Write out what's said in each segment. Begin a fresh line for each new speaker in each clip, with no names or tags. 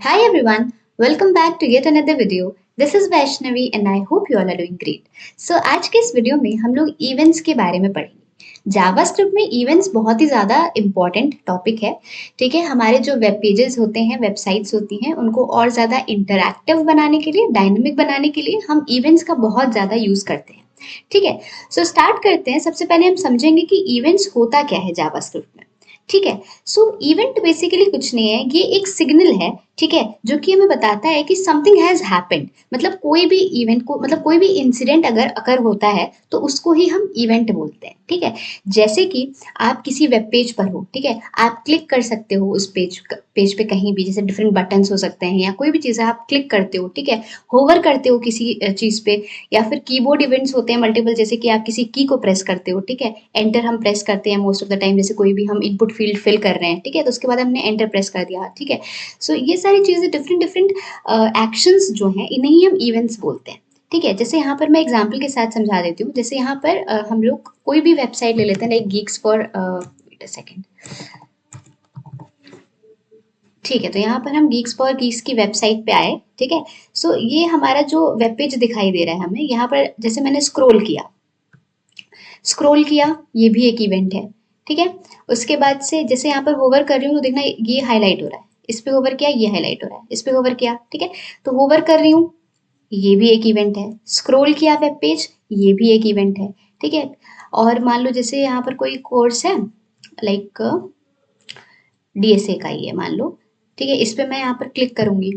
Hi everyone, welcome back to yet another video. This is Vaishnavi and I hope you all are doing great. So आज के इस video में हम लोग events के बारे में पढ़ेंगे। जावास्क्रिप्ट में इवेंट्स बहुत ही ज़्यादा इम्पॉर्टेंट टॉपिक है। ठीक है, हमारे जो वेब पेजेस होते हैं, वेबसाइट्स होती हैं, उनको और ज़्यादा इंटरैक्टिव बनाने के लिए, डायनेमिक बनाने के लिए हम इवेंट्स का बहुत ज़्यादा यूज़ करते हैं। ठीक है, सो स्टार्ट करते हैं। सबसे पहले हम समझेंगे कि इवेंट्स होता क्या है जावास्क्रिप्ट में। ठीक है, सो इवेंट बेसिकली कुछ नहीं है, ये एक सिग्नल है। ठीक है, जो कि हमें बताता है कि समथिंग हैज हैपेंड। मतलब कोई भी इवेंट को, मतलब कोई भी इंसिडेंट अगर अकर होता है तो उसको ही हम इवेंट बोलते हैं। ठीक है, जैसे कि आप किसी वेब पेज पर हो, ठीक है, आप क्लिक कर सकते हो उस पेज पे कहीं भी, जैसे डिफरेंट बटन्स हो सकते हैं या कोई भी चीज़ है, आप क्लिक करते हो। ठीक है, होवर करते हो किसी चीज़ पे, या फिर कीबोर्ड इवेंट्स होते हैं मल्टीपल, जैसे कि आप किसी की को प्रेस करते हो। ठीक है, एंटर हम प्रेस करते हैं मोस्ट ऑफ द टाइम, जैसे कोई भी हम इनपुट फील्ड फिल कर रहे हैं। ठीक है, तो उसके बाद हमने एंटर प्रेस कर दिया। ठीक है, सो ये सारी चीज़ें डिफरेंट डिफरेंट एक्शंस जो हैं, इन्हें ही हम इवेंट्स बोलते हैं। ठीक है, जैसे यहाँ पर मैं एग्जांपल के साथ समझा देती हूँ। जैसे यहाँ पर हम लोग कोई भी वेबसाइट ले लेते हैं, like geeks for wait a second. ठीक है, तो यहाँ पर हम गीक्स फॉर गीक्स की वेबसाइट पे आए। ठीक है, सो ये हमारा जो वेब पेज दिखाई दे रहा है हमें, यहाँ पर जैसे मैंने स्क्रॉल किया, ये भी एक इवेंट है। ठीक है, उसके बाद से जैसे यहाँ पर होवर कर रही हूँ तो देखना ये हाईलाइट हो रहा है, इस पे होवर किया ये हाईलाइट हो रहा है, इस पे होवर किया। ठीक है, तो होवर कर रही हूँ, ये भी एक इवेंट है। स्क्रॉल किया वेब पेज, ये भी एक इवेंट है। ठीक है, और मान लो जैसे यहाँ पर कोई कोर्स है, लाइक डीएसए का ही है मान लो। ठीक है, इस पे मैं यहाँ पर क्लिक करूंगी।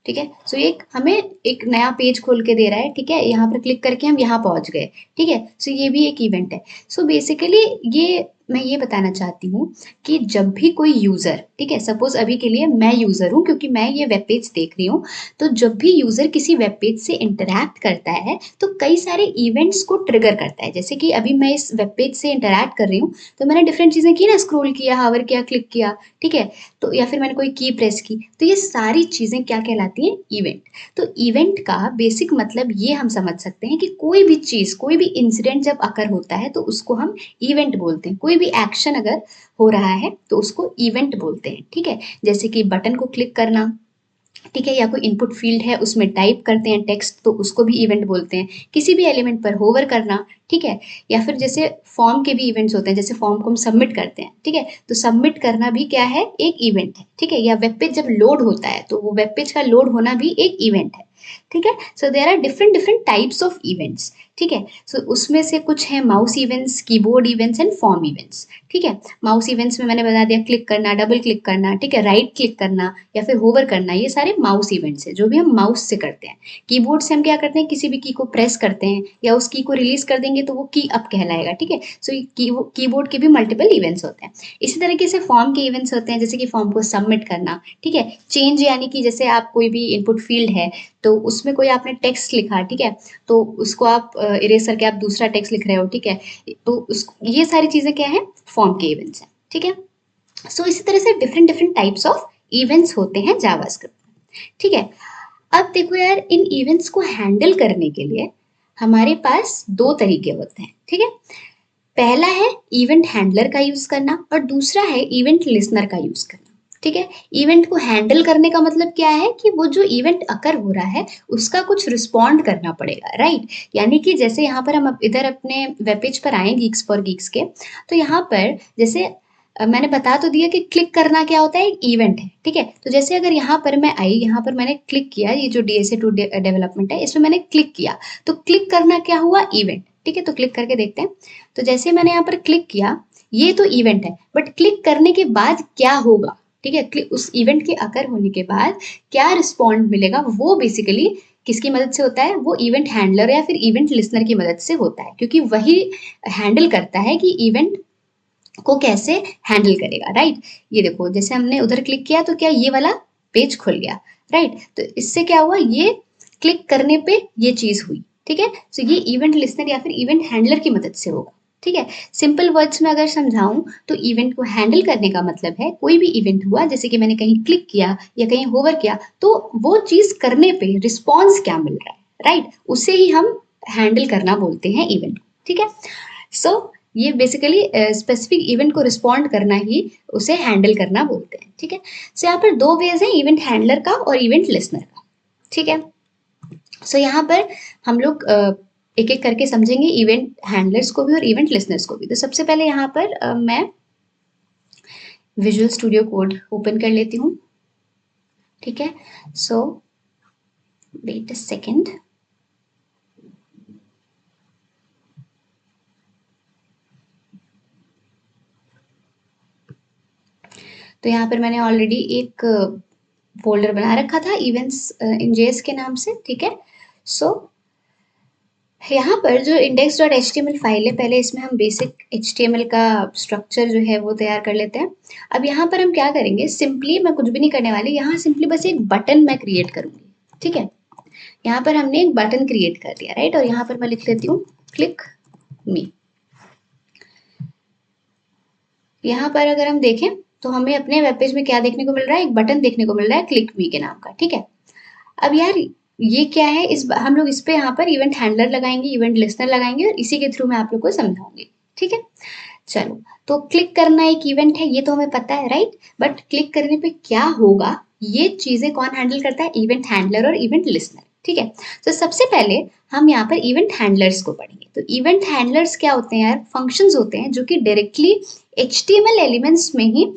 ठीक है, सो ये हमें एक नया पेज खोल के दे रहा है। ठीक है, यहाँ पर क्लिक करके हम यहाँ पहुंच गए। ठीक है, सो ये भी एक इवेंट है। सो बेसिकली ये मैं ये बताना चाहती हूँ कि जब भी कोई यूजर, ठीक है, सपोज अभी के लिए मैं यूजर हूँ क्योंकि मैं ये वेब पेज देख रही हूँ, तो जब भी यूजर किसी वेब पेज से इंटरैक्ट करता है तो कई सारे इवेंट्स को ट्रिगर करता है। जैसे कि अभी मैं इस वेब पेज से इंटरैक्ट कर रही हूँ, तो मैंने डिफरेंट चीजें की ना, स्क्रॉल किया, हावर किया, क्लिक किया। ठीक है, तो या फिर मैंने कोई की प्रेस की, तो ये सारी चीजें क्या कहलाती हैं? इवेंट। तो इवेंट का बेसिक मतलब ये हम समझ सकते हैं कि कोई भी चीज, कोई भी इंसिडेंट जब अकर होता है तो उसको हम इवेंट बोलते हैं। कोई भी एक्शन अगर हो रहा है तो उसको इवेंट बोलते हैं। ठीक है, जैसे कि बटन को क्लिक करना, ठीक है, या कोई इनपुट फील्ड है उसमें टाइप करते हैं टेक्स्ट, तो उसको भी इवेंट बोलते हैं। किसी भी एलिमेंट पर होवर करना, ठीक है, या फिर जैसे फॉर्म के भी इवेंट्स होते हैं, जैसे फॉर्म को हम सबमिट करते हैं। ठीक है, तो सबमिट करना भी क्या है? एक इवेंट है। ठीक है, या वेब पेज जब लोड होता है तो वो वेब पेज का लोड होना भी एक इवेंट है। ठीक है, so there are different different types of events. ठीक है, सो उसमें से कुछ है mouse events, keyboard events and form events. ठीक है, माउस इवेंट्स में मैंने बता दिया, क्लिक करना, डबल क्लिक करना, ठीक है, राइट क्लिक करना या फिर होवर करना, ये सारे माउस इवेंट्स है जो भी हम माउस से करते हैं। कीबोर्ड से हम क्या करते हैं? किसी भी की को प्रेस करते हैं या उस की को रिलीज कर देंगे तो वो की अप कहलाएगा। ठीक है, सो कीबोर्ड के भी मल्टीपल इवेंट्स होते हैं। इसी तरीके से फॉर्म के इवेंट्स होते हैं, जैसे कि फॉर्म को सबमिट करना। ठीक है, चेंज यानी कि जैसे आप कोई भी इनपुट फील्ड है तो उसमें कोई आपने टेक्स्ट लिखा, ठीक है, तो उसको आप इरेज करके आप दूसरा टेक्स्ट लिख रहे हो। ठीक है, तो उस ये सारी चीजें क्या है? फॉर्म के इवेंट्स हैं। ठीक है, सो इसी तरह से different different types of events होते हैं जावास्क्रिप्ट में। ठीक है, अब देखो यार, इन इवेंट्स को हैंडल करने के लिए हमारे पास दो तरीके होते हैं। ठीक है, पहला है इवेंट हैंडलर का यूज करना और दूसरा है इवेंट लिसनर का यूज करना। ठीक है, इवेंट को हैंडल करने का मतलब क्या है कि वो जो इवेंट अकर हो रहा है उसका कुछ रिस्पॉन्ड करना पड़ेगा, राइट। यानी कि जैसे यहाँ पर हम इधर अपने वेब पेज पर आए गीक्स फॉर गीक्स के, तो यहाँ पर जैसे मैंने बता तो दिया कि क्लिक करना क्या होता है? एक इवेंट है। ठीक है, तो जैसे अगर यहाँ पर मैं आई, यहाँ पर मैंने क्लिक किया, ये जो डीएसए टू डेवलपमेंट है इसमें मैंने क्लिक किया, तो क्लिक करना क्या हुआ? इवेंट। ठीक है, तो क्लिक करके देखते हैं। तो जैसे मैंने यहाँ पर क्लिक किया, ये तो इवेंट है, बट क्लिक करने के बाद क्या होगा? ठीक है, उस इवेंट के अकर होने के बाद क्या रिस्पॉन्ड मिलेगा, वो बेसिकली किसकी मदद से होता है? वो इवेंट हैंडलर या फिर इवेंट लिसनर की मदद से होता है, क्योंकि वही हैंडल करता है कि इवेंट को कैसे हैंडल करेगा, राइट। ये देखो, जैसे हमने उधर क्लिक किया तो क्या ये वाला पेज खुल गया, राइट। तो इससे क्या हुआ? ये क्लिक करने पे ये चीज हुई। ठीक है, तो ये इवेंट लिसनर या फिर इवेंट हैंडलर की मदद से होगा। ठीक है, सिंपल वर्ड्स में अगर समझाऊं तो इवेंट को हैंडल करने का मतलब है कोई भी इवेंट हुआ, जैसे कि मैंने कहीं क्लिक किया या कहीं होवर किया, तो वो चीज करने पे रिस्पॉन्स क्या मिल रहा है, राइट, उसे ही हम हैंडल करना बोलते हैं इवेंट। ठीक है, सो ये बेसिकली स्पेसिफिक इवेंट को रिस्पॉन्ड करना ही उसे हैंडल करना बोलते हैं, ठीक है। सो यहाँ पर दो वेज है, इवेंट हैंडलर का और इवेंट लिसनर का, ठीक है। सो यहाँ पर हम लोग एक एक करके समझेंगे इवेंट हैंडलर्स को भी और इवेंट लिसनर्स को भी। तो सबसे पहले यहाँ पर मैं विजुअल स्टूडियो कोड ओपन कर लेती हूँ, ठीक है। सो वेट अ सेकेंड। तो यहाँ पर मैंने ऑलरेडी एक फोल्डर बना रखा था इवेंट्स इन जेएस के नाम से, ठीक है। सो यहाँ पर जो index.html फाइल है, पहले इसमें हम बेसिक HTML का स्ट्रक्चर जो है वो तैयार कर लेते हैं। अब यहाँ पर हम क्या करेंगे, सिंपली मैं कुछ भी नहीं करने वाली, यहाँ सिंपली बस एक बटन मैं क्रिएट करूंगी, ठीक है। यहाँ पर हमने एक बटन क्रिएट कर दिया, राइट, और यहाँ पर मैं लिख लेती हूँ क्लिक मी। यहाँ पर अगर हम देखें तो हमें अपने वेब पेज में क्या देखने को मिल रहा है, एक बटन देखने को मिल रहा है क्लिक मी के नाम का, ठीक है। अब यार ये क्या है, हम लोग इस पे यहाँ पर इवेंट हैंडलर लगाएंगे, इवेंट लिस्नर लगाएंगे और इसी के थ्रू मैं आप लोग को समझाऊंगी, ठीक है। चलो, तो क्लिक करना एक इवेंट है, ये तो हमें पता है, राइट। बट क्लिक करने पे क्या होगा, ये चीजें कौन हैंडल करता है, इवेंट हैंडलर और इवेंट लिस्नर, ठीक है। तो सबसे पहले हम यहाँ पर इवेंट हैंडलर्स को पढ़ेंगे। तो इवेंट हैंडलर्स क्या होते हैं यार, फंक्शंस होते हैं जो कि डायरेक्टली HTML एलिमेंट्स में ही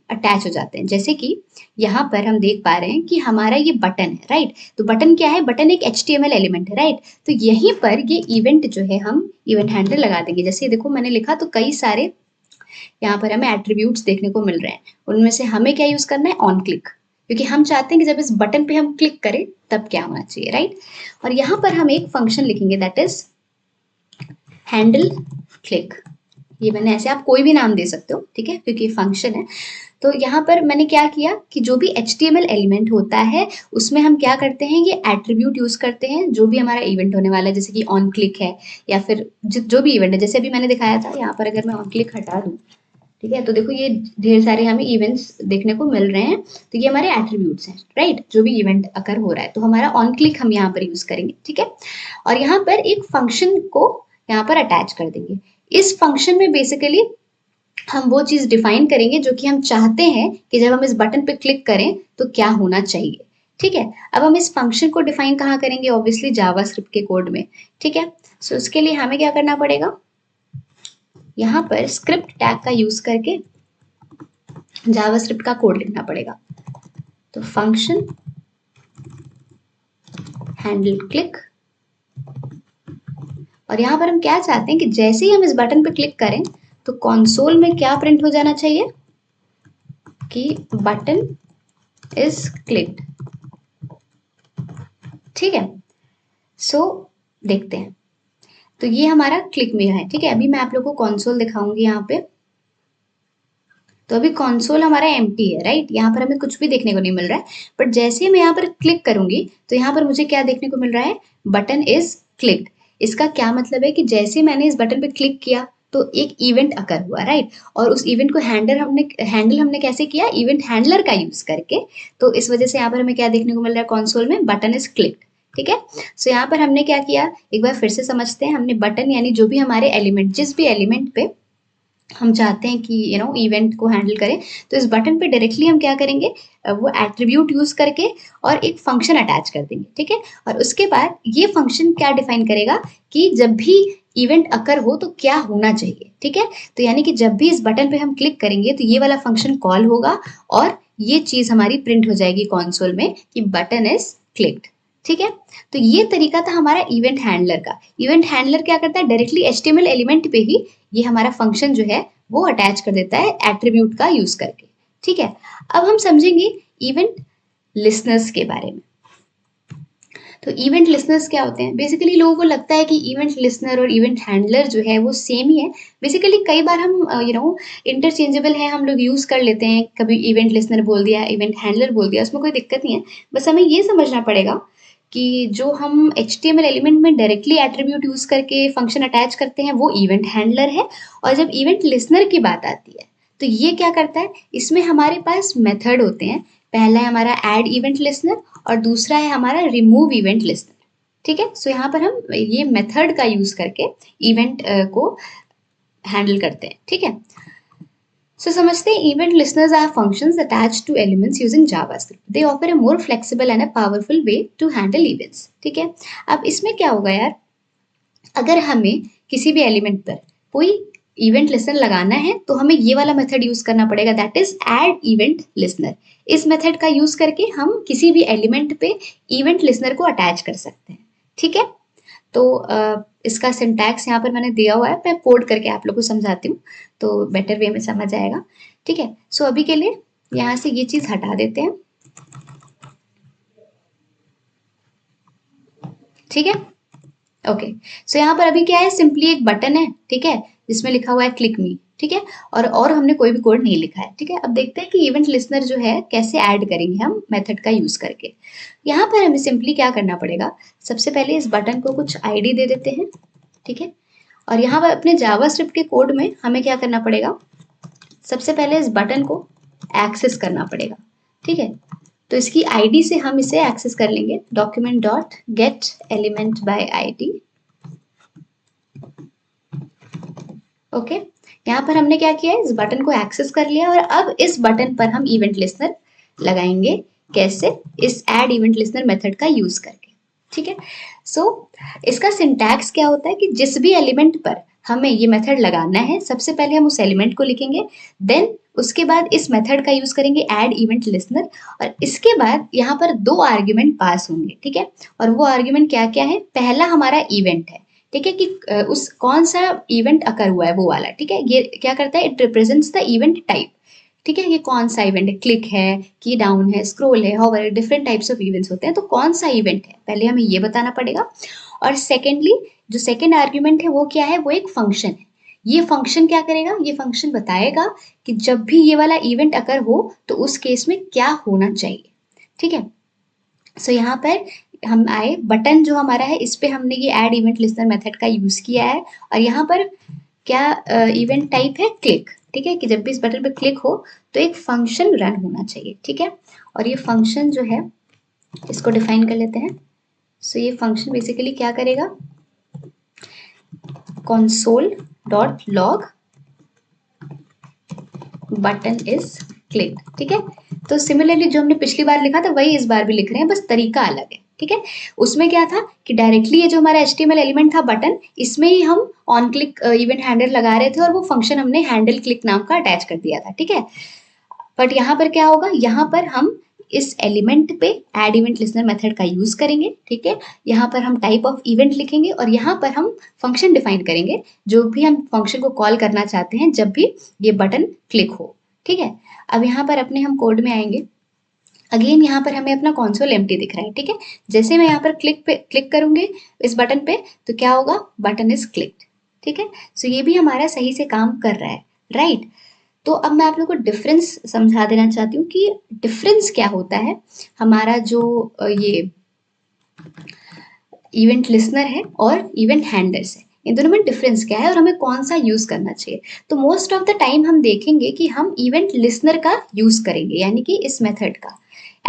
अटैच हो जाते हैं। जैसे कि यहाँ पर हम देख पा रहे हैं कि हमारा ये बटन है, राइट। तो बटन क्या है, बटन एक HTML एलिमेंट है, राइट। तो यहीं पर ये इवेंट जो है हम इवेंट हैंडलर लगा देंगे। जैसे देखो मैंने लिखा, तो कई सारे यहाँ पर हमें एट्रीब्यूट्स देखने को मिल रहे हैं। उनमें से हमें क्या यूज करना है, ऑन क्लिक, क्योंकि हम चाहते हैं कि जब इस बटन पे हम क्लिक करें तब क्या होना चाहिए, राइट। और यहाँ पर हम एक फंक्शन लिखेंगे दैट इज हैंडल क्लिक। ये मैंने ऐसे, आप कोई भी नाम दे सकते हो, ठीक है, क्योंकि फंक्शन है। तो यहाँ पर मैंने क्या किया कि जो भी HTML एलिमेंट होता है उसमें हम क्या करते हैं, ये एट्रीब्यूट यूज करते हैं जो भी हमारा इवेंट होने वाला है। जैसे कि ऑन क्लिक है या फिर जो भी इवेंट है, जैसे अभी मैंने दिखाया था, यहाँ पर अगर मैं ऑन क्लिक हटा दूँ, ठीक है, तो देखो ये ढेर सारे हमें इवेंट्स देखने को मिल रहे हैं। तो ये हमारे एट्रीब्यूट्स हैं, राइट, जो भी इवेंट अकर हो रहा है। तो हमारा ऑन क्लिक हम यहाँ पर यूज करेंगे, ठीक है। और यहाँ पर एक फंक्शन को यहाँ पर अटैच कर देंगे। इस फंक्शन में बेसिकली हम वो चीज डिफाइन करेंगे जो कि हम चाहते हैं कि जब हम इस बटन पे क्लिक करें तो क्या होना चाहिए, ठीक है। अब हम इस फंक्शन को डिफाइन कहाँ करेंगे, ऑब्वियसली जावास्क्रिप्ट के कोड में, ठीक है। सो उसके लिए हमें क्या करना पड़ेगा, यहाँ पर स्क्रिप्ट टैग का यूज करके जावास्क्रिप्ट का कोड लिखना पड़ेगा। तो फंक्शन हैंडल क्लिक, और यहाँ पर हम क्या चाहते हैं कि जैसे ही हम इस बटन पे क्लिक करें तो कंसोल में क्या प्रिंट हो जाना चाहिए कि बटन इज क्लिक्ड, ठीक है। सो देखते हैं, तो ये हमारा क्लिक में है, ठीक है। अभी मैं आप लोग को कंसोल दिखाऊंगी यहाँ पे। तो अभी कंसोल हमारा एम्प्टी है, राइट, यहाँ पर हमें कुछ भी देखने को नहीं मिल रहा है। बट जैसे ही मैं यहाँ पर क्लिक करूंगी तो यहाँ पर मुझे क्या देखने को मिल रहा है, बटन इज क्लिक्ड। इसका क्या मतलब है कि जैसे मैंने इस बटन पे क्लिक किया तो एक इवेंट अकर हुआ, राइट। और उस इवेंट को हैंडल हमने कैसे किया, इवेंट हैंडलर का यूज करके। तो इस वजह से यहाँ पर हमें क्या देखने को मिल रहा है कंसोल में, बटन इज क्लिक्ड, ठीक है। सो यहाँ पर हमने क्या किया, एक बार फिर से समझते हैं। हमने बटन यानी जो भी हमारे एलिमेंट, जिस भी एलिमेंट पे हम चाहते हैं कि इवेंट को हैंडल करें, तो इस बटन पे डायरेक्टली हम क्या करेंगे, वो एट्रीब्यूट यूज करके और एक फंक्शन अटैच कर देंगे, ठीक है। और उसके बाद ये फंक्शन क्या डिफाइन करेगा कि जब भी इवेंट अकर हो तो क्या होना चाहिए, ठीक है। तो यानी कि जब भी इस बटन पे हम क्लिक करेंगे तो ये वाला फंक्शन कॉल होगा और ये चीज हमारी प्रिंट हो जाएगी कंसोल में कि बटन इज क्लिक्ड, ठीक है। तो ये तरीका था हमारा इवेंट हैंडलर का। इवेंट हैंडलर क्या करता है, डायरेक्टली HTML एलिमेंट पे ही ये हमारा फंक्शन जो है वो अटैच कर देता है एट्रीब्यूट का यूज करके, ठीक है। अब हम समझेंगे इवेंट लिसनर्स के बारे में। तो इवेंट लिसनर्स क्या होते हैं, बेसिकली लोगों को लगता है कि इवेंट लिसनर और इवेंट हैंडलर जो है वो सेम ही है। बेसिकली कई बार हम इंटरचेंजेबल है, हम लोग यूज कर लेते हैं, कभी इवेंट लिसनर बोल दिया, इवेंट हैंडलर बोल दिया, उसमें कोई दिक्कत नहीं है। बस हमें ये समझना पड़ेगा कि जो हम HTML एलिमेंट में डायरेक्टली एट्रीब्यूट यूज करके फंक्शन अटैच करते हैं वो इवेंट हैंडलर है। और जब इवेंट लिसनर की बात आती है तो ये क्या करता है, इसमें हमारे पास मेथड होते हैं। पहला है हमारा ऐड इवेंट लिसनर और दूसरा है हमारा रिमूव इवेंट लिसनर, ठीक है। सो यहाँ पर हम ये मेथड का यूज करके इवेंट को हैंडल करते हैं, ठीक है। सो समझते हैं event listeners are functions attached to elements using JavaScript. They offer a more flexible and a powerful way to handle events, ठीक है। अब इसमें क्या होगा यार, अगर हमें किसी भी एलिमेंट पर कोई इवेंट लिसनर लगाना है तो हमें ये वाला मेथड यूज करना पड़ेगा, that is add event listener. इस मेथड का यूज करके हम किसी भी एलिमेंट पे इवेंट लिसनर को अटैच कर सकते हैं, ठीक है। तो इसका सिंटैक्स यहाँ पर मैंने दिया हुआ है, मैं कोड करके आप लोग को समझाती हूँ तो बेटर वे में समझ आएगा, ठीक है। सो अभी के लिए यहाँ से ये चीज हटा देते हैं, ठीक है। ओके, सो यहाँ पर अभी क्या है, सिंपली एक बटन है, ठीक है, जिसमें लिखा हुआ है क्लिक मी, ठीक है। और हमने कोई भी कोड नहीं लिखा है, ठीक है। अब देखते हैं कि इवेंट लिसनर जो है कैसे ऐड करेंगे हम मेथड का यूज करके। यहाँ पर हमें सिंपली क्या करना पड़ेगा, सबसे पहले इस बटन को कुछ आईडी दे देते हैं, ठीक है। और यहाँ पर अपने जावास्क्रिप्ट के कोड में हमें क्या करना पड़ेगा, सबसे पहले इस बटन को एक्सेस करना पड़ेगा, ठीक है। तो इसकी आईडी से हम इसे एक्सेस कर लेंगे, document dot gate element by ID, okay. यहाँ पर हमने क्या किया है, इस बटन को एक्सेस कर लिया और अब इस बटन पर हम इवेंट लिसनर लगाएंगे, कैसे, इस ऐड इवेंट लिसनर मेथड का यूज करके, ठीक है। सो इसका सिंटैक्स क्या होता है कि जिस भी एलिमेंट पर हमें ये मेथड लगाना है, सबसे पहले हम उस एलिमेंट को लिखेंगे, देन उसके बाद इस मेथड का यूज करेंगे ऐड इवेंट लिसनर, और इसके बाद यहाँ पर 2 आर्ग्यूमेंट पास होंगे, ठीक है। और वो आर्ग्यूमेंट क्या क्या है, पहला हमारा इवेंट है, ठीक है, कि उस कौन सा इवेंट अकर हुआ है वो वाला, ठीक है। ये क्या करता है, it represents the event type, ठीक है। ये कौन सा इवेंट है, क्लिक है, की डाउन है, स्क्रॉल है, हॉवर है, डिफरेंट टाइप्स ऑफ इवेंट्स होते हैं, तो कौन सा इवेंट है पहले हमें ये बताना पड़ेगा। और सेकेंडली जो सेकेंड आर्ग्यूमेंट है वो क्या है, वो एक फंक्शन है। ये फंक्शन क्या करेगा, ये फंक्शन बताएगा कि जब भी ये वाला इवेंट अकर हो तो उस केस में क्या होना चाहिए, ठीक है। सो यहाँ पर हम आए, बटन जो हमारा है इस पे हमने ये ऐड इवेंट लिस्टनर मेथड का यूज किया है, और यहाँ पर क्या इवेंट टाइप है, क्लिक, ठीक है, कि जब भी इस बटन पे क्लिक हो तो एक फंक्शन रन होना चाहिए, ठीक है। और ये फंक्शन जो है इसको डिफाइन कर लेते हैं। सो ये फंक्शन बेसिकली क्या करेगा, console dot log button is click, ठीक है। तो सिमिलरली जो हमने पिछली बार लिखा था वही इस बार भी लिख रहे हैं, बस तरीका अलग है, ठीक है। उसमें क्या था कि डायरेक्टली ये जो हमारा एचटीएमएल एलिमेंट था बटन, इसमें ही हम ऑन क्लिक इवेंट हैंडल लगा रहे थे और वो फंक्शन हमने हैंडल क्लिक नाम का अटैच कर दिया था, ठीक है। बट यहाँ पर क्या होगा, यहाँ पर हम इस एलिमेंट पे ऐड इवेंट लिसनर मेथड का यूज करेंगे, ठीक है। यहाँ पर हम टाइप ऑफ इवेंट लिखेंगे और यहाँ पर हम फंक्शन डिफाइन करेंगे, जो भी हम फंक्शन को कॉल करना चाहते हैं जब भी ये बटन क्लिक हो, ठीक है। अब यहाँ पर अपने हम कोड में आएंगे, अगेन यहाँ पर हमें अपना कंसोल एम्प्टी दिख रहा है, ठीक है। जैसे मैं यहाँ पर क्लिक करूंगी इस बटन पे तो क्या होगा, बटन इज क्लिक्ड, ठीक है। सो ये भी हमारा सही से काम कर रहा है, राइट। तो अब मैं आप लोग को डिफरेंस समझा देना चाहती हूँ कि डिफरेंस क्या होता है हमारा जो ये इवेंट लिसनर है और इवेंट हैंडलर्स है, इन दोनों में डिफरेंस क्या है और हमें कौन सा यूज करना चाहिए। तो मोस्ट ऑफ द टाइम हम देखेंगे कि हम इवेंट लिसनर का यूज करेंगे, यानी कि इस मेथड का,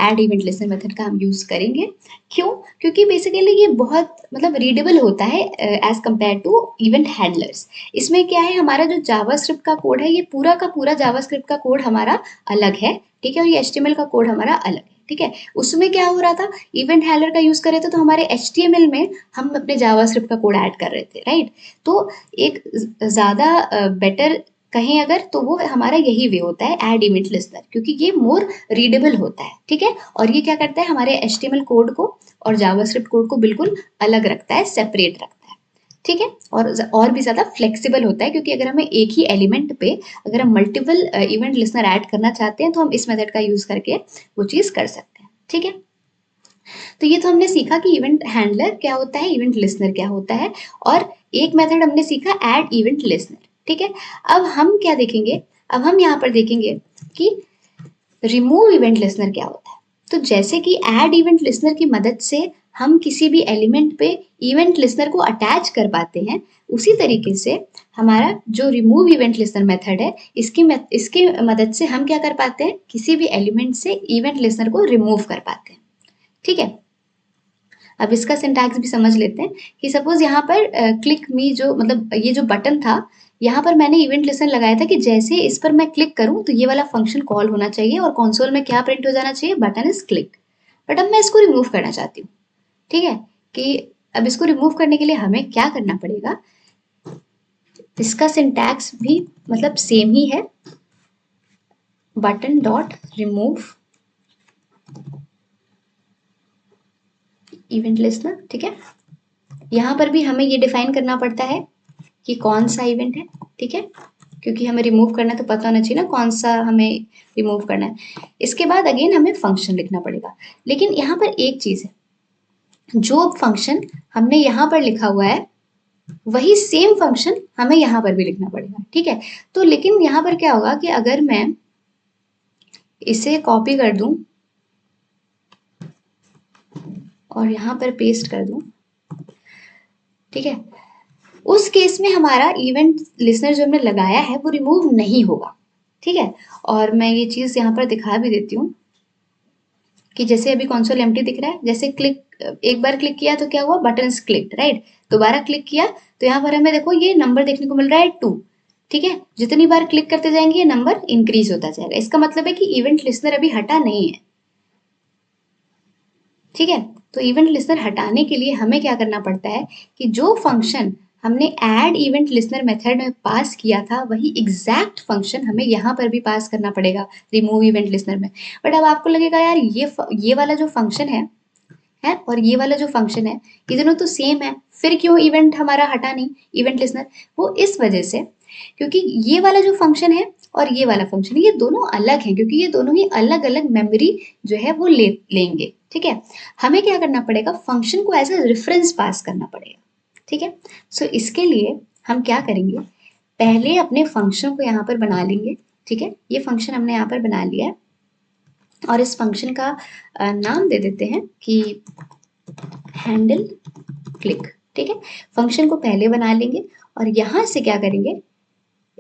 ऐड इवेंट लिसनर मेथड का हम यूज करेंगे। क्यों, क्योंकि बेसिकली ये बहुत मतलब रीडेबल होता है as compare to event handlers. इसमें क्या है, हमारा जो जावास्क्रिप्ट का कोड है ये पूरा का पूरा जावास्क्रिप्ट का कोड हमारा अलग है, ठीक है, और ये एचटीएमएल का कोड हमारा अलग है, ठीक है। उसमें क्या हो रहा था, इवेंट हैंडलर का यूज कर रहे थे तो हमारे एचटीएमएल में हम अपने जावास्क्रिप्ट का कोड ऐड कर रहे थे, राइट। तो एक ज्यादा बेटर कहें अगर तो वो हमारा यही वे होता है ऐड इवेंट लिस्टनर, क्योंकि ये मोर रीडेबल होता है, ठीक है। और ये क्या करता है, हमारे एचटीएमएल कोड को और जावास्क्रिप्ट कोड को बिल्कुल अलग रखता है, सेपरेट रखता है, ठीक है। और भी ज्यादा फ्लेक्सिबल होता है, क्योंकि अगर हमें एक ही एलिमेंट पे अगर हम मल्टीपल इवेंट लिस्टनर ऐड करना चाहते हैं तो हम इस मेथड का यूज करके वो चीज कर सकते हैं, ठीक है। तो ये तो हमने सीखा कि इवेंट हैंडलर क्या होता है, इवेंट लिसनर क्या होता है, और एक मेथड हमने सीखा ऐड इवेंट लिसनर, ठीक है। अब हम क्या देखेंगे, अब हम यहाँ पर देखेंगे कि रिमूव इवेंट लिसनर क्या होता है। तो जैसे कि ऐड इवेंट लिसनर की मदद से हम किसी भी एलिमेंट पे इवेंट लिसनर को अटैच कर पाते हैं, उसी तरीके से हमारा जो रिमूव इवेंट लिसनर मेथड है इसके मदद से हम क्या कर पाते हैं, किसी भी एलिमेंट से इवेंट लिसनर को रिमूव कर पाते हैं, ठीक है। अब इसका सिंटैक्स भी समझ लेते हैं कि सपोज यहाँ पर क्लिक मी जो मतलब ये जो बटन था, यहाँ पर मैंने इवेंट लिस्टनर लगाया था कि जैसे इस पर मैं क्लिक करूं तो ये वाला फंक्शन कॉल होना चाहिए और कंसोल में क्या प्रिंट हो जाना चाहिए, बटन इज क्लिक। बट अब मैं इसको रिमूव करना चाहती हूँ, ठीक है, कि अब इसको रिमूव करने के लिए हमें क्या करना पड़ेगा, इसका सिंटैक्स भी मतलब सेम ही है, button dot remove event listener, ठीक है। यहाँ पर भी हमें ये डिफाइन करना पड़ता है कि कौन सा इवेंट है, ठीक है, क्योंकि हमें रिमूव करना है तो पता होना चाहिए ना कौन सा हमें रिमूव करना है। इसके बाद अगेन हमें फंक्शन लिखना पड़ेगा, लेकिन यहाँ पर एक चीज है, जो फंक्शन हमने यहाँ पर लिखा हुआ है वही सेम फंक्शन हमें यहाँ पर भी लिखना पड़ेगा, ठीक है। तो लेकिन यहाँ पर क्या होगा कि अगर मैं इसे कॉपी कर दूं और यहाँ पर पेस्ट कर दूं, ठीक है, उस केस में हमारा इवेंट लिस्टनर जो हमने लगाया है वो रिमूव नहीं होगा, ठीक है। और मैं ये चीज यहाँ पर दिखा भी देती हूँ कि जैसे अभी कंसोल एम्प्टी दिख रहा है, जैसे क्लिक एक बार क्लिक किया तो क्या हुआ, बटन क्लिक, राइट। दोबारा क्लिक किया तो यहाँ पर हमें देखो ये नंबर देखने को मिल रहा है 2, ठीक है। जितनी बार क्लिक करते जाएंगे ये नंबर इंक्रीज होता जाएगा, इसका मतलब है कि इवेंट लिस्टनर अभी हटा नहीं है, ठीक है। तो इवेंट लिस्टनर हटाने के लिए हमें क्या करना पड़ता है कि जो फंक्शन हमने ऐड इवेंट लिस्टनर मेथड में पास किया था वही एग्जैक्ट फंक्शन हमें यहाँ पर भी पास करना पड़ेगा रिमूव इवेंट लिस्टनर में। बट अब आपको लगेगा यार ये वाला जो फंक्शन है और ये वाला जो फंक्शन है ये दोनों तो सेम है, फिर क्यों इवेंट हमारा हटा नहीं इवेंट लिस्टनर। वो इस वजह से क्योंकि ये वाला जो फंक्शन है और ये वाला फंक्शन है ये दोनों अलग हैं, क्योंकि ये दोनों ही अलग अलग मेमोरी जो है वो लेंगे, ठीक है। हमें क्या करना पड़ेगा, फंक्शन को एज अ रेफरेंस पास करना पड़ेगा, ठीक है। सो इसके लिए हम क्या करेंगे, पहले अपने फंक्शन को यहाँ पर बना लेंगे, ठीक है। ये फंक्शन हमने यहाँ पर बना लिया है और इस फंक्शन का नाम दे देते हैं कि हैंडल क्लिक, ठीक है। फंक्शन को पहले बना लेंगे और यहां से क्या करेंगे,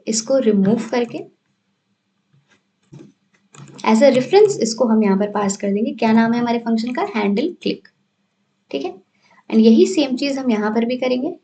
इसको रिमूव करके एज अ रेफरेंस इसको हम यहाँ पर पास कर देंगे, क्या नाम है हमारे फंक्शन का, हैंडल क्लिक, ठीक है। एंड यही सेम चीज हम यहाँ पर भी करेंगे,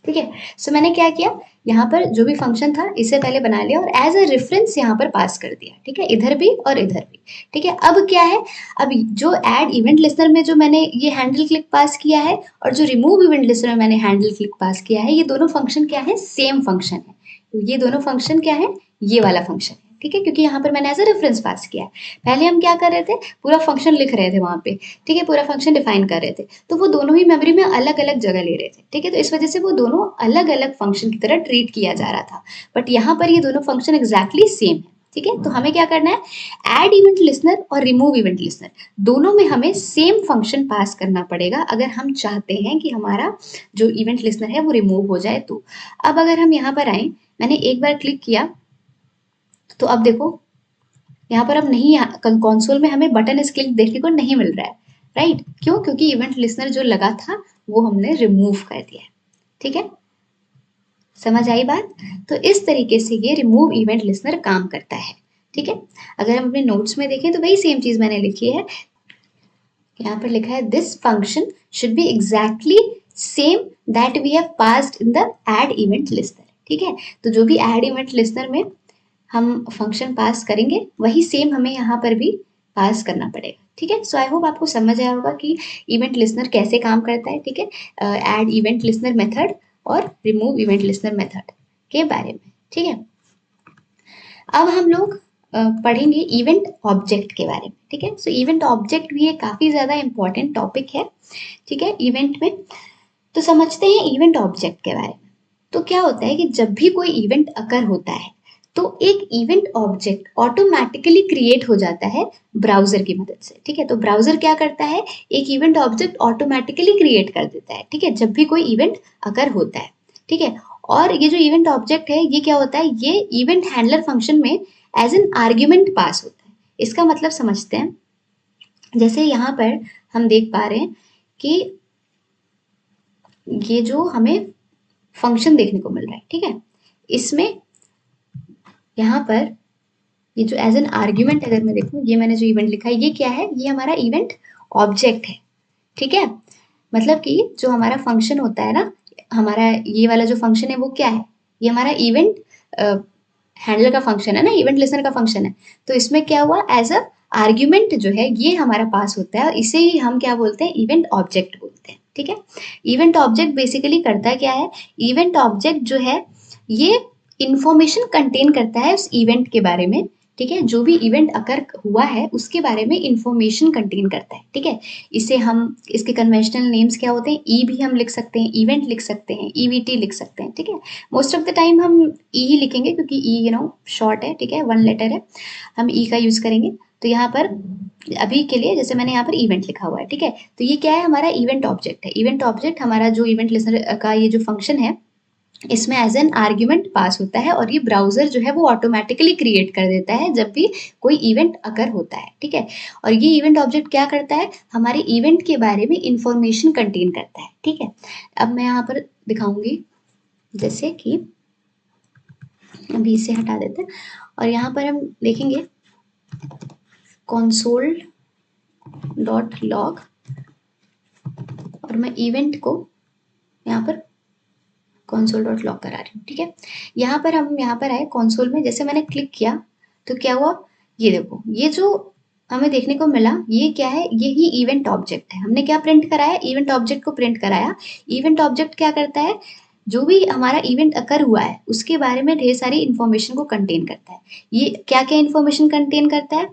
ठीक है। सो मैंने क्या किया, यहाँ पर जो भी फंक्शन था इसे पहले बना लिया और एज अ रेफरेंस यहाँ पर पास कर दिया, ठीक है, इधर भी और इधर भी, ठीक है। अब क्या है, अब जो ऐड इवेंट लिस्टनर में जो मैंने ये हैंडल क्लिक पास किया है और जो रिमूव इवेंट लिस्टनर में मैंने हैंडल क्लिक पास किया है, ये दोनों फंक्शन क्या है, सेम फंक्शन है। तो ये दोनों फंक्शन क्या है, ये वाला फंक्शन है, ठीक है, क्योंकि यहाँ पर मैंने एज अ रेफरेंस पास किया है। पहले हम क्या कर रहे थे, पूरा फंक्शन लिख रहे थे वहां पे, ठीक है, पूरा फंक्शन डिफाइन कर रहे थे, तो वो दोनों ही मेमोरी में अलग अलग जगह ले रहे थे, ठीक है। तो इस वजह से वो दोनों अलग अलग फंक्शन की तरह ट्रीट किया जा रहा था। बट यहाँ पर ये दोनों फंक्शन एग्जैक्टली सेम है, ठीक है। तो हमें क्या करना है, ऐड इवेंट लिस्टनर और रिमूव इवेंट लिस्टनर दोनों में हमें सेम फंक्शन पास करना पड़ेगा अगर हम चाहते हैं कि हमारा जो इवेंट लिस्टनर है वो रिमूव हो जाए। तो अब अगर हम यहाँ पर आए, मैंने एक बार क्लिक किया तो अब देखो यहाँ पर अब नहीं, कंसोल में हमें बटन इस क्लिक देखने को नहीं मिल रहा है, राइट। क्यों, क्योंकि इवेंट लिस्टनर जो लगा था वो हमने रिमूव कर दिया है, ठीक है। समझ आई बात। तो इस तरीके से ये रिमूव इवेंट लिस्टनर काम करता है, ठीक है। अगर हम अपने नोट्स में देखें तो वही सेम चीज मैंने लिखी है, यहाँ पर लिखा है this function should be exactly same that we have passed in the add event listener, ठीक है। तो जो भी ऐड इवेंट लिस्टनर में हम फंक्शन पास करेंगे वही सेम हमें यहाँ पर भी पास करना पड़ेगा, ठीक है। सो आई होप आपको समझ आया होगा कि इवेंट लिस्टनर कैसे काम करता है, ठीक है, ऐड इवेंट लिस्टनर मेथड और रिमूव इवेंट लिस्टनर मेथड के बारे में, ठीक है। अब हम लोग पढ़ेंगे इवेंट ऑब्जेक्ट के बारे में, ठीक है। सो इवेंट ऑब्जेक्ट भी एक काफी ज्यादा इंपॉर्टेंट टॉपिक है, ठीक है, इवेंट में। तो समझते हैं इवेंट ऑब्जेक्ट के बारे में। तो क्या होता है कि जब भी कोई इवेंट अकर होता है तो एक इवेंट ऑब्जेक्ट ऑटोमेटिकली क्रिएट हो जाता है ब्राउजर की मदद से, ठीक है। तो ब्राउजर क्या करता है, एक इवेंट ऑब्जेक्ट ऑटोमेटिकली क्रिएट कर देता है, ठीक है, जब भी कोई इवेंट अकर होता है, ठीक है। और ये जो इवेंट ऑब्जेक्ट है ये क्या होता है, ये इवेंट हैंडलर फंक्शन में एज एन आर्ग्यूमेंट पास होता है। इसका मतलब समझते हैं, जैसे यहाँ पर हम देख पा रहे हैं कि ये जो हमें फंक्शन देखने को मिल रहा है, ठीक है, इसमें यहाँ पर ये जो एज एन आर्ग्यूमेंट अगर मैं देखूँ, ये मैंने जो इवेंट लिखा है ये क्या है, ये हमारा इवेंट ऑब्जेक्ट है। ठीक है, मतलब कि जो हमारा फंक्शन होता है ना, हमारा ये वाला जो फंक्शन है वो क्या है, ये हमारा इवेंट हैंडलर का फंक्शन है ना, इवेंट लिसनर का फंक्शन है। तो इसमें क्या हुआ, एज अ आर्ग्यूमेंट जो है ये हमारा पास होता है और इसे ही हम क्या बोलते हैं, इवेंट ऑब्जेक्ट बोलते हैं। ठीक है, इवेंट ऑब्जेक्ट बेसिकली करता क्या है, इवेंट ऑब्जेक्ट जो है ये इंफॉर्मेशन कंटेन करता है उस इवेंट के बारे में। ठीक है, जो भी इवेंट अकर हुआ है उसके बारे में इंफॉर्मेशन कंटेन करता है। ठीक है, इसे हम, इसके कन्वेंशनल नेम्स क्या होते हैं, ई भी हम लिख सकते हैं, इवेंट लिख सकते हैं, ईवीटी लिख सकते हैं। ठीक है, मोस्ट ऑफ द टाइम हम ई ही लिखेंगे क्योंकि ई शॉर्ट है। ठीक है, वन लेटर है, हम ई का यूज करेंगे। तो यहाँ पर अभी के लिए जैसे मैंने यहाँ पर इवेंट लिखा हुआ है। ठीक है, तो ये क्या है, हमारा इवेंट ऑब्जेक्ट है। इवेंट ऑब्जेक्ट हमारा जो इवेंट लिसनर का ये जो फंक्शन है, इसमें एज एन आर्ग्यूमेंट पास होता है और ये ब्राउजर जो है वो ऑटोमेटिकली क्रिएट कर देता है जब भी कोई इवेंट अकर होता है। ठीक है, और ये इवेंट ऑब्जेक्ट क्या करता है, हमारे इवेंट के बारे में इंफॉर्मेशन कंटेन करता है। ठीक है, अब मैं यहाँ पर दिखाऊंगी, जैसे कि अभी इसे हटा देते हैं और यहाँ पर हम देखेंगे console डॉट लॉग, और मैं इवेंट को यहाँ पर console डॉट लॉग करा रही हूँ। ठीक है, यहाँ पर हम यहाँ पर आए console में, जैसे मैंने क्लिक किया तो क्या हुआ, ये देखो, ये जो हमें देखने को मिला ये क्या है, ये ही इवेंट ऑब्जेक्ट है। हमने क्या प्रिंट कराया, इवेंट ऑब्जेक्ट को प्रिंट कराया। इवेंट ऑब्जेक्ट क्या करता है, जो भी हमारा इवेंट अकर हुआ है उसके बारे में ढेर सारी इंफॉर्मेशन को कंटेन करता है। ये क्या क्या इंफॉर्मेशन कंटेन करता है,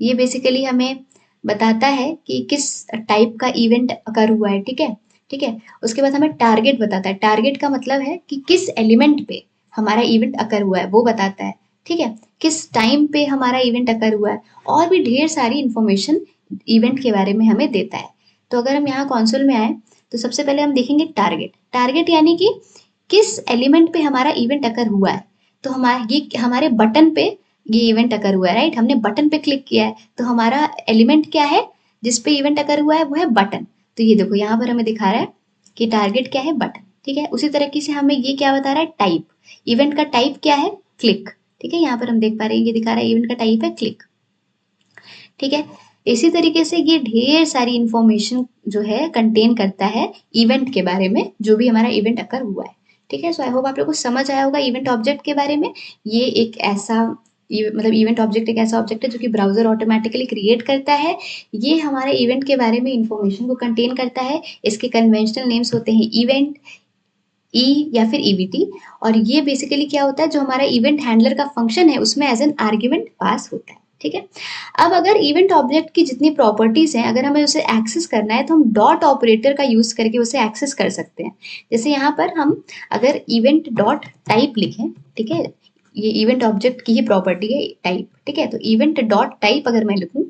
ये बेसिकली हमें बताता है कि किस टाइप का इवेंट अकर हुआ है। ठीक है, ठीक है, उसके बाद हमें टारगेट बताता है। टारगेट का मतलब है कि किस एलिमेंट पे हमारा इवेंट अकर हुआ है वो बताता है। ठीक है, किस टाइम पे हमारा इवेंट अकर हुआ है, और भी ढेर सारी इंफॉर्मेशन इवेंट के बारे में हमें देता है। तो अगर हम यहाँ कंसोल में आए तो सबसे पहले हम देखेंगे टारगेट। टारगेट यानी कि किस एलिमेंट पे हमारा इवेंट अकर हुआ है। तो हमारे बटन पे ये इवेंट अकर हुआ है, राइट, हमने बटन पे क्लिक किया है तो हमारा एलिमेंट क्या है जिस पे इवेंट अकर हुआ है, वो है बटन। तो ये देखो यहाँ पर हमें दिखा रहा है कि टारगेट क्या है, बटन। ठीक है, उसी तरीके से हमें ये क्या बता रहा है, टाइप, इवेंट का टाइप क्या है, क्लिक। ठीक है, यहाँ पर हम देख पा रहे हैं ये दिखा रहा है इवेंट का टाइप है क्लिक। ठीक है, इसी तरीके से ये ढेर सारी इंफॉर्मेशन जो है कंटेन करता है इवेंट के बारे में, जो भी हमारा इवेंट अकर हुआ है। ठीक है, सो आई होप आप लोग को समझ आया होगा इवेंट ऑब्जेक्ट के बारे में। ये एक ऐसा मतलब इवेंट ऑब्जेक्ट एक ऐसा ऑब्जेक्ट है जो कि ब्राउजर ऑटोमेटिकली क्रिएट करता है। ये हमारे इवेंट के बारे में इंफॉर्मेशन को कंटेन करता है। इसके कन्वेंशनल नेम्स होते हैं इवेंट, ई या फिर ईवीटी। और ये बेसिकली क्या होता है, जो हमारा इवेंट हैंडलर का फंक्शन है उसमें एज एन आर्ग्यूमेंट पास होता है। ठीक है, अब अगर इवेंट ऑब्जेक्ट की जितनी प्रॉपर्टीज हैं, अगर हमें उसे एक्सेस करना है तो हम डॉट ऑपरेटर का यूज करके उसे एक्सेस कर सकते हैं। जैसे यहाँ पर हम अगर इवेंट डॉट टाइप लिखें, ठीक है, ये इवेंट ऑब्जेक्ट की ही प्रॉपर्टी है टाइप। ठीक है, तो इवेंट डॉट टाइप अगर मैं लिखूं,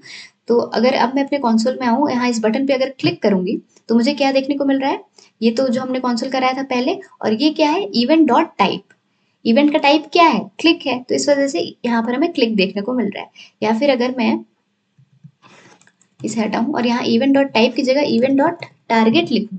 तो अगर अब मैं अपने कंसोल में आऊं, यहाँ इस बटन पे अगर क्लिक करूंगी तो मुझे क्या देखने को मिल रहा है, ये तो जो हमने कंसोल कराया था पहले, और ये क्या है, इवेंट डॉट टाइप। इवेंट का टाइप क्या है, क्लिक है, तो इस वजह से यहाँ पर हमें क्लिक देखने को मिल रहा है। या फिर अगर मैं इसे हटाऊं और यहाँ इवेंट डॉट टाइप की जगह इवेंट डॉट टारगेट लिखूं,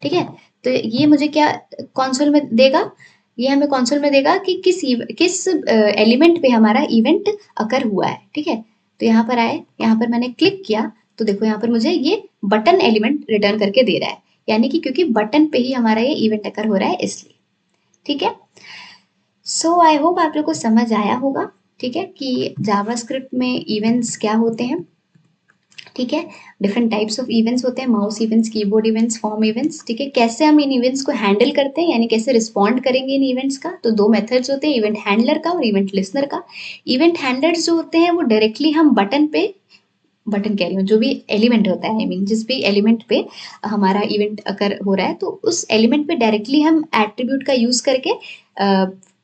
ठीक है, तो ये मुझे क्या कंसोल में देगा, ये हमें कंसोल में देगा कि किस एलिमेंट पे हमारा इवेंट अकर हुआ है। ठीक है, तो यहाँ पर आए, यहाँ पर मैंने क्लिक किया तो देखो यहाँ पर मुझे ये बटन एलिमेंट रिटर्न करके दे रहा है, यानी कि क्योंकि बटन पे ही हमारा ये इवेंट अकर हो रहा है इसलिए। ठीक है, सो आई होप आप लोग को समझ आया होगा। ठीक है, कि जावास्क्रिप्ट में इवेंट्स क्या होते हैं। ठीक है, डिफरेंट टाइप्स ऑफ इवेंट्स होते हैं, mouse events, keyboard events, form events. ठीक है, कैसे हम इन इवेंट्स को हैंडल करते हैं, यानी कैसे रिस्पॉन्ड करेंगे इन इवेंट्स का, तो दो मेथड्स होते हैं, इवेंट हैंडलर का और इवेंट लिसनर का। इवेंट हैंडलर्स जो होते हैं वो डायरेक्टली हम बटन पे, बटन कह रही हूँ, जो भी एलिमेंट होता है, आई मीन जिस भी एलिमेंट पे हमारा इवेंट अकर हो रहा है, तो उस एलिमेंट पे डायरेक्टली हम एट्रीब्यूट का यूज करके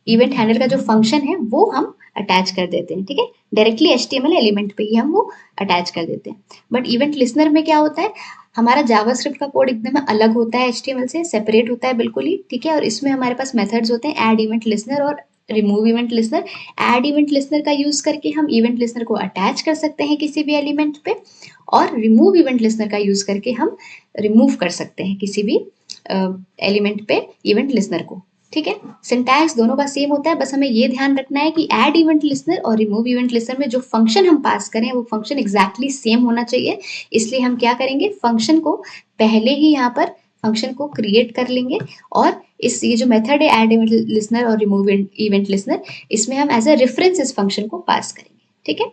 इवेंट हैंडलर का जो फंक्शन है वो हम अटैच कर देते हैं। ठीक है, डायरेक्टली HTML एलिमेंट पे ही हम वो अटैच कर देते हैं। बट इवेंट लिसनर में क्या होता है, हमारा जावास्क्रिप्ट का कोड एकदम अलग होता है, HTML से सेपरेट होता है बिल्कुल ही। ठीक है, और इसमें हमारे पास मेथड्स होते हैं ऐड इवेंट लिसनर और remove event listener. Add event listener का यूज करके हम इवेंट लिसनर को अटैच कर सकते हैं किसी भी एलिमेंट पे, और रिमूव इवेंट लिसनर का यूज करके हम रिमूव कर सकते हैं किसी भी एलिमेंट पे इवेंट लिसनर को। ठीक है, सिंटैक्स दोनों का सेम होता है, बस हमें ये ध्यान रखना है कि ऐड इवेंट लिस्नर और रिमूव इवेंट लिस्नर में जो फंक्शन हम पास करें वो फंक्शन एग्जैक्टली सेम होना चाहिए। इसलिए हम क्या करेंगे, फंक्शन को पहले ही यहाँ पर फंक्शन को क्रिएट कर लेंगे और इस ये जो मेथड है ऐड इवेंट लिस्नर और रिमूव इवेंट लिस्नर, इसमें हम एज अ रेफरेंस इस फंक्शन को पास करेंगे। ठीक है,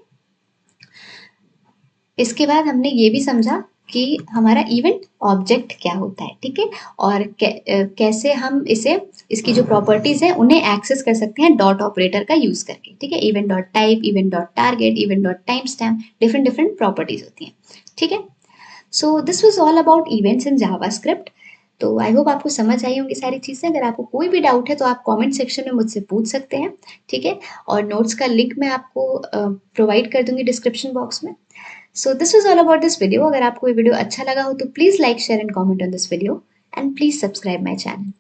इसके बाद हमने ये भी समझा कि हमारा इवेंट ऑब्जेक्ट क्या होता है। ठीक है, और कैसे हम इसे इसकी जो प्रॉपर्टीज है उन्हें एक्सेस कर सकते हैं डॉट ऑपरेटर का यूज करके। ठीक है, event dot type, event dot target, event dot time stamp, different different properties होती हैं। ठीक है, so this was all about events in JavaScript. तो आई होप आपको समझ आई होंगी सारी चीज़ें। अगर आपको कोई भी डाउट है तो आप कमेंट सेक्शन में मुझसे पूछ सकते हैं। ठीक है, और नोट्स का लिंक मैं आपको प्रोवाइड कर दूंगी डिस्क्रिप्शन बॉक्स में। So this was all about this video. अगर आपको ये वीडियो अच्छा लगा हो तो please like, share and comment on this video and please subscribe my channel.